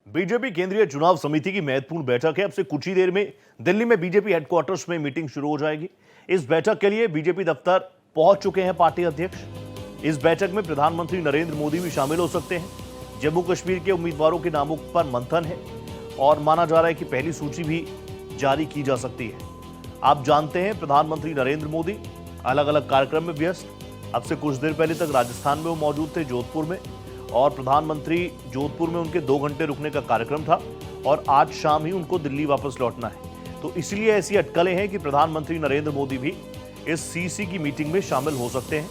BJP केंद्रीय चुनाव समिति की महत्वपूर्ण बैठक है। अब से कुछ ही देर में दिल्ली में बीजेपी हेडक्वार्टर्स में मीटिंग शुरू हो जाएगी। इस बैठक के लिए बीजेपी दफ्तर पहुंच चुके हैं पार्टी अध्यक्ष। इस बैठक में प्रधानमंत्री नरेंद्र मोदी भी शामिल हो सकते हैं। जम्मू कश्मीर के उम्मीदवारों के नामों पर मंथन है और माना जा रहा है कि पहली सूची भी जारी की जा सकती है। आप जानते हैं प्रधानमंत्री नरेंद्र मोदी अलग अलग कार्यक्रम में व्यस्त। अब से कुछ देर पहले तक राजस्थान में वो मौजूद थे, जोधपुर में, और प्रधानमंत्री जोधपुर में उनके 2 घंटे रुकने का कार्यक्रम था और आज शाम ही उनको दिल्ली वापस लौटना है। तो इसलिए ऐसी अटकलें हैं कि प्रधानमंत्री नरेंद्र मोदी भी इस सीसी की मीटिंग में शामिल हो सकते हैं।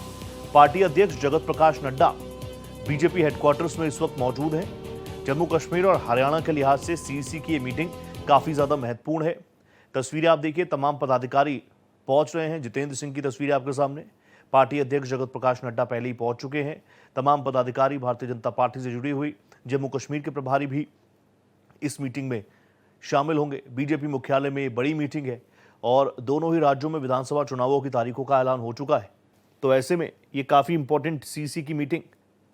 पार्टी अध्यक्ष जगत प्रकाश नड्डा बीजेपी हेडक्वार्टर्स में इस वक्त मौजूद हैं। जम्मू कश्मीर और हरियाणा के लिहाज से सीसी की ये मीटिंग काफी ज्यादा महत्वपूर्ण है। तस्वीरें आप देखिए, तमाम पदाधिकारी पहुंच रहे हैं। जितेंद्र सिंह की तस्वीरें आपके सामने। पार्टी अध्यक्ष जगत प्रकाश नड्डा पहले ही पहुंच चुके हैं। तमाम पदाधिकारी भारतीय जनता पार्टी से जुड़ी हुई जम्मू कश्मीर के प्रभारी भी इस मीटिंग में शामिल होंगे। बीजेपी मुख्यालय में बड़ी मीटिंग है और दोनों ही राज्यों में विधानसभा चुनावों की तारीखों का ऐलान हो चुका है। तो ऐसे में ये काफी इंपॉर्टेंट सीसी की मीटिंग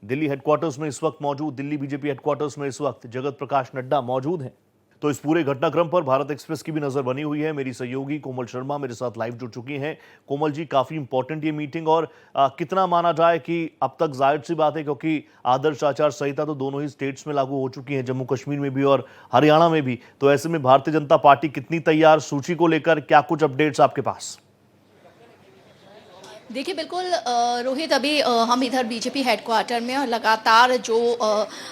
दिल्ली हेडक्वार्टर्स में इस वक्त मौजूद, दिल्ली बीजेपी हेडक्वार्टर्स में इस वक्त जगत प्रकाश नड्डा मौजूद हैं। तो इस पूरे घटनाक्रम पर भारत एक्सप्रेस की भी नजर बनी हुई है। मेरी सहयोगी कोमल शर्मा मेरे साथ लाइव जुड़ चुकी हैं। कोमल जी, काफी इंपॉर्टेंट ये मीटिंग, और कितना माना जाए कि अब तक जाहिर सी बात है, क्योंकि आदर्श आचार संहिता तो दोनों ही स्टेट्स में लागू हो चुकी है, जम्मू कश्मीर में भी और हरियाणा में भी। तो ऐसे में भारतीय जनता पार्टी कितनी तैयार, सूची को लेकर क्या कुछ अपडेट्स आपके पास? देखिए बिल्कुल रोहित, अभी हम इधर बीजेपी हेडक्वार्टर में और लगातार जो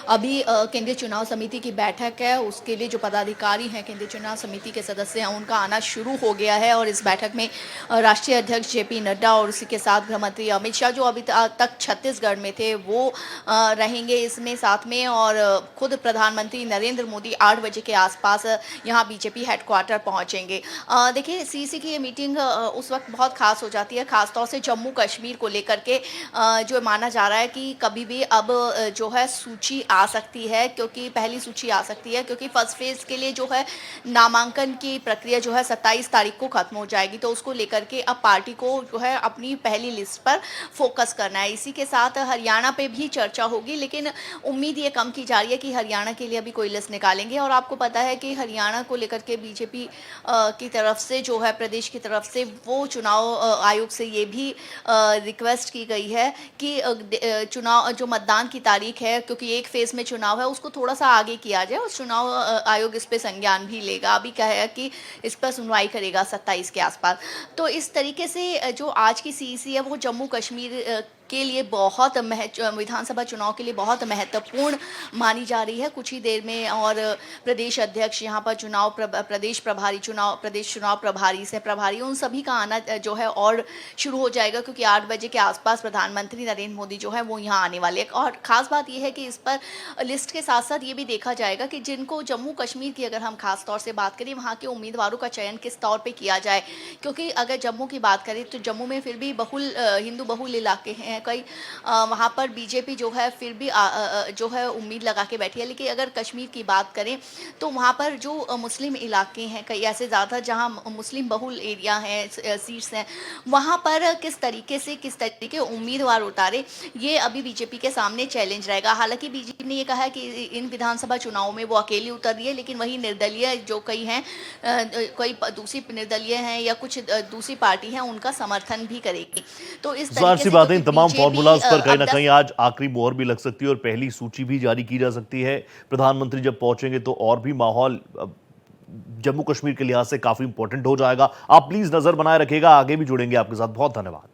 अभी केंद्रीय चुनाव समिति की बैठक है उसके लिए जो पदाधिकारी हैं, केंद्रीय चुनाव समिति के सदस्य हैं, उनका आना शुरू हो गया है। और इस बैठक में राष्ट्रीय अध्यक्ष जेपी नड्डा और उसी के साथ गृह मंत्री अमित शाह, जो अभी तक छत्तीसगढ़ में थे, वो रहेंगे इसमें साथ में। और खुद प्रधानमंत्री नरेंद्र मोदी 8 बजे के आसपास यहाँ बीजेपी हेडक्वार्टर पहुँचेंगे। देखिए, सीसी की ये मीटिंग उस वक्त बहुत खास हो जाती है, खासतौर से जम्मू कश्मीर को लेकर के जो माना जा रहा है कि कभी भी अब जो है सूची आ सकती है, क्योंकि पहली सूची आ सकती है, क्योंकि फर्स्ट फेज के लिए जो है नामांकन की प्रक्रिया जो है 27 तारीख को खत्म हो जाएगी। तो उसको लेकर के अब पार्टी को जो है अपनी पहली लिस्ट पर फोकस करना है। इसी के साथ हरियाणा पे भी चर्चा होगी, लेकिन उम्मीद ये कम की जा रही है कि हरियाणा के लिए अभी कोई लिस्ट निकालेंगे। और आपको पता है कि हरियाणा को लेकर के बीजेपी की तरफ से जो है, प्रदेश की तरफ से, वो चुनाव आयोग से ये भी रिक्वेस्ट की गई है कि चुनाव जो मतदान की तारीख है, क्योंकि एक फेज में चुनाव है, उसको थोड़ा सा आगे किया जाए और चुनाव आयोग इस पे संज्ञान भी लेगा। अभी क्या है कि इस पर सुनवाई करेगा 27 के आसपास। तो इस तरीके से जो आज की सीईसी है वो जम्मू कश्मीर के लिए बहुत विधानसभा चुनाव के लिए बहुत महत्वपूर्ण मानी जा रही है। कुछ ही देर में और प्रदेश अध्यक्ष यहाँ पर प्रदेश चुनाव प्रभारी से प्रभारी, उन सभी का आना जो है और शुरू हो जाएगा, क्योंकि 8 बजे के आसपास प्रधानमंत्री नरेंद्र मोदी जो है वो यहाँ आने वाले हैं। और ख़ास बात यह है कि इस पर लिस्ट के साथ साथ ये भी देखा जाएगा कि जिनको जम्मू कश्मीर की अगर हम खास तौर से बात करें, वहाँ के उम्मीदवारों का चयन किस तौर पर किया जाए। क्योंकि अगर जम्मू की बात करें तो जम्मू में फिर भी हिंदू बहुल इलाके हैं कई, वहाँ पर बीजेपी जो है फिर भी जो है उम्मीद लगा के बैठी है। लेकिन अगर कश्मीर की बात करें तो वहाँ पर जो मुस्लिम इलाके हैं, कई ऐसे ज़्यादा जहाँ मुस्लिम बहुल एरिया हैं, सीट्स हैं, वहाँ पर किस तरीके के उम्मीदवार उतारे, ये अभी बीजेपी के सामने चैलेंज रहेगा। हालांकि बीजेपी ने ये कहा है कि इन विधानसभा चुनावों में वो अकेली उतर रही है, लेकिन वही निर्दलीय जो कई हैं, कोई दूसरी निर्दलीय हैं या कुछ दूसरी पार्टी हैं, उनका समर्थन भी करेगी। तो इस तरीके से बातें, तमाम फॉर्मूलाज पर कहीं ना कहीं 10 आज आखिरी मोहर भी लग सकती है और पहली सूची भी जारी की जा सकती है। प्रधानमंत्री जब पहुंचेंगे तो और भी माहौल जम्मू कश्मीर के लिहाज से काफी इंपॉर्टेंट हो जाएगा। आप प्लीज नजर बनाए रखिएगा, आगे भी जुड़ेंगे आपके साथ। बहुत धन्यवाद।